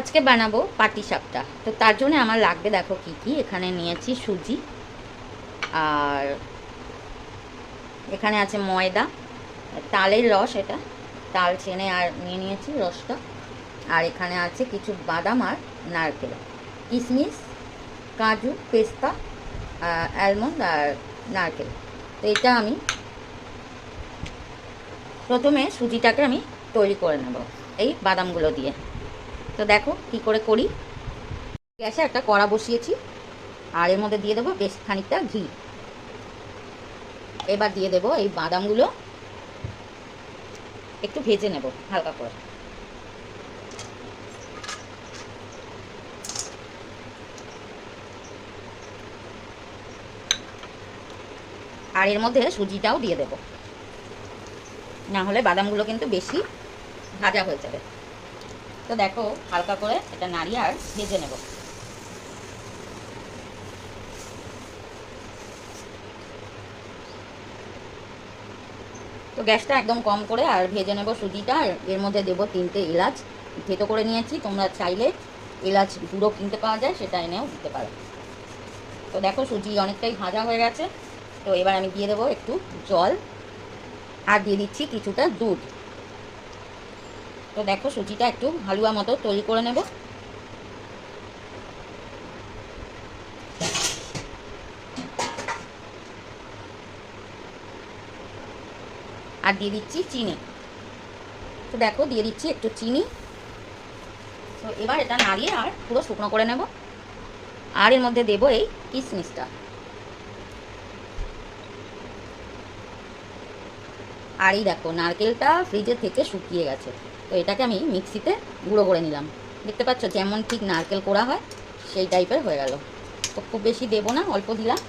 আজকে বানাবো পাটিসাপটা। তো তার জন্য আমার লাগবে, দেখো কি কি এখানে নিয়েছি। সুজি, আর এখানে আছে ময়দা, তালের রস, এটা তাল চেনে আর নিয়ে নিয়েছি রসটা। আর এখানে আছে কিছু বাদাম আর নারকেল, কিশমিশ, কাজু, পেস্তা, অ্যালমন্ড আর নারকেল। তো এটা আমি প্রথমে সুজিটাকে আমি তৈরি করে নেব এই বাদামগুলো দিয়ে। তো দেখো কি করে করি। গ্যাসে একটা কড়া বসিয়েছি, আর এর মধ্যে দিয়ে দেবো বেশ খানিকটা ঘি। এবার দিয়ে দেবো এই বাদামগুলো, একটু ভেজে নেব হালকা করে। আর এর মধ্যে সুজিটাও দিয়ে দেব, না হলে বাদামগুলো কিন্তু বেশি ভাজা হয়ে যাবে। তো দেখো হালকা করে এটা নাড়িয়ে আর ভেজে নেব। তো গ্যাসটা একদম কম করে আর ভেজে নেব সুজিটা। আর এর মধ্যে দেবো 3টে এলাচ থেতো করে নিয়েছি। তোমরা চাইলে এলাচ গুঁড়ো কিনতে পাওয়া যায়, সেটা এনেও দিতে পারো। তো দেখো সুজি অনেকটাই ভাজা হয়ে গেছে। তো এবার আমি দিয়ে দেবো একটু জল, আর দিয়ে দিচ্ছি কিছুটা দুধ। তো দেখো সুজিটা একটু হালুয়া মতো তৈরি করে নেব। আর দিয়ে দিচ্ছি চিনি। তো দেখো দিয়ে দিচ্ছি একটু চিনি। তো এবার এটা নাড়িয়ে আর পুরো শুকনো করে নেব। আর এর মধ্যে দেবো এই কিশমিশটা। আর এই দেখো নারকেলটা ফ্রিজে থেকে শুকিয়ে গেছে। তো এটাকে আমি মিক্সিতে গুঁড়ো করে নিলাম। দেখতে পাচ্ছ যেমন ঠিক নারকেল কোড়া হয় সেই টাইপের হয়ে গেল। তো খুব বেশি দেবো না, অল্প দিলাম।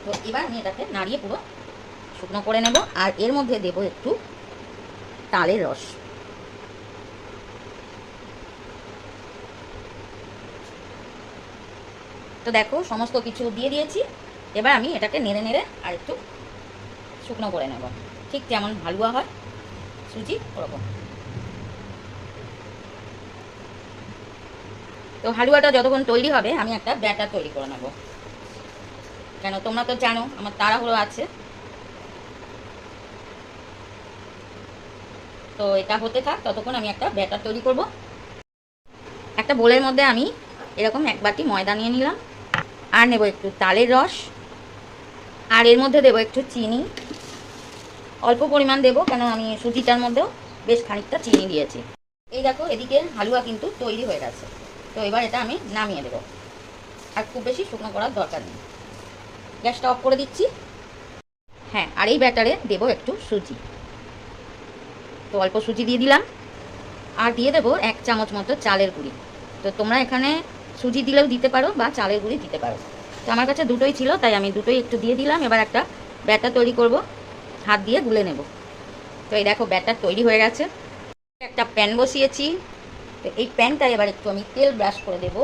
তো এবার আমি এটাকে নাড়িয়ে পুরো শুকনো করে নেব। আর এর মধ্যে দেবো একটু তালের রস। তো দেখো সমস্ত কিছু দিয়ে দিয়েছি। এবার আমি এটাকে নেড়ে নেড়ে আর একটু শুকনো করে নেব, ঠিক যেমন হালুয়া হয় সুজি ওরকম। তো হালুয়াটা যতক্ষণ তৈরি হবে আমি একটা ব্যাটার তৈরি করে নেব, কেন তোমরা তো জানো আমার তাড়াহুড়ো আছে। তো এটা হতে থাক, ততক্ষণ আমি একটা ব্যাটার তৈরি করব। একটা বোলের মধ্যে আমি এরকম 1 বাটি ময়দা নিয়ে নিলাম, আর নেব একটু তালের রস, আর এর মধ্যে দেবো একটু চিনি, অল্প পরিমাণ দেবো কেন আমি সুজিটার মধ্যেও বেশ খানিকটা চিনি দিয়েছি। এই দেখো এদিকে হালুয়া কিন্তু তৈরি হয়ে গেছে। তো এবার এটা আমি নামিয়ে দেবো, আর খুব বেশি শুকনো করার দরকার নেই। গ্যাসটা অফ করে দিচ্ছি। হ্যাঁ, আর এই ব্যাটারে দেবো একটু সুজি। তো অল্প সুজি দিয়ে দিলাম, আর দিয়ে দেবো 1 চামচ মতো চালের গুঁড়ি। তো তোমরা এখানে সুজি দিলেও দিতে পারো বা চালের গুঁড়ি দিতে পারো। তো আমার কাছে দুটোই ছিল তাই আমি দুটোই একটু দিয়ে দিলাম। এবার একটা ব্যাটার তৈরি করব, হাত দিয়ে গুলে নেব। তো এই দেখো ব্যাটার তৈরি হয়ে গেছে। একটা প্যান বসিয়েছি। তো এই প্যানটায় এবার একটু আমি তেল ব্রাশ করে দেব।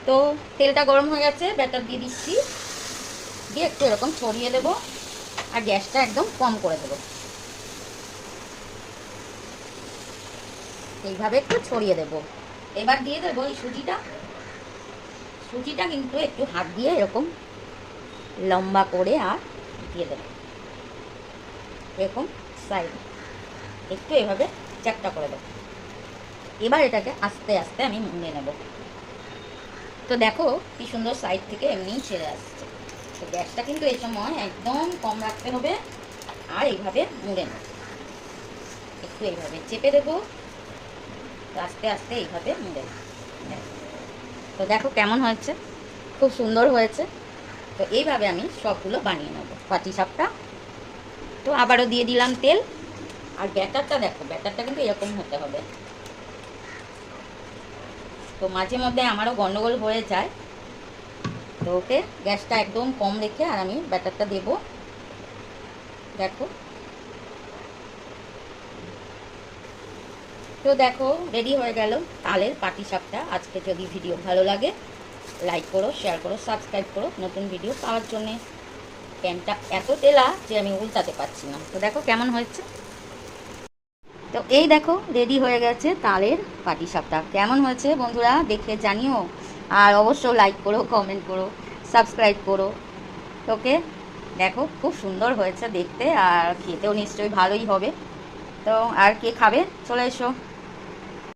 তো তেলটা গরম হয়ে গেছে, ব্যাটার দিয়ে দিচ্ছি, দিয়ে একটু এরকম ছড়িয়ে দেব, আর গ্যাসটা একদম কম করে দেব। এইভাবে একটু ছড়িয়ে দেব। এবার দিয়ে দেবো এই সুজিটা। সুজিটা কিন্তু একটু হাত দিয়ে এরকম লম্বা করে আর দিয়ে দেবো, এরকম সাইড একটু এভাবে চ্যাপটা করে দেবো। এবার এটাকে আস্তে আস্তে আমি মুড়ে নেব। তো দেখো কি সুন্দর সাইড থেকে এমনিই ছেড়ে আসছে। তো গ্যাসটা কিন্তু এই সময় একদম কম রাখতে হবে, আর এইভাবে মুড়ে নেব। একটু এইভাবে চেপে দেবো, আস্তে আস্তে এইভাবে মুড়ে নেব। তো দেখো কেমন হয়েছে, খুব সুন্দর হয়েছে। তো এইভাবে আমি সবগুলো বানিয়ে নেব পাটিসাপটা। তো আবারও দিয়ে দিলাম তেল। আর ব্যাটারটা দেখো, ব্যাটারটা কিন্তু এরকম হতে হবে। তো মাঝে মধ্যে আমারও গন্ডগোল হয়ে যায়, তো ওকে গ্যাসটা একদম কম রেখে আর আমি ব্যাটারটা দেব। দেখো, তো দেখো রেডি হয়ে গেল তালের পাটিসাপটা। আজকে যদি ভিডিও ভালো লাগে লাইক করো, শেয়ার করো, সাবস্ক্রাইব করো নতুন ভিডিও পাওয়ার জন্যে। প্যানটা এত তেলা যে আমি উল্টাতে পারছি না। তো দেখো কেমন হয়েছে। তো এই দেখো রেডি হয়ে গেছে তালের পাটিসাপটা। কেমন হয়েছে বন্ধুরা দেখে জানিও, আর অবশ্যই লাইক করো, কমেন্ট করো, সাবস্ক্রাইব করো। ওকে, দেখো খুব সুন্দর হয়েছে দেখতে, আর খেতেও নিশ্চয়ই ভালোই হবে। তো আর কে খাবে চলে এসো।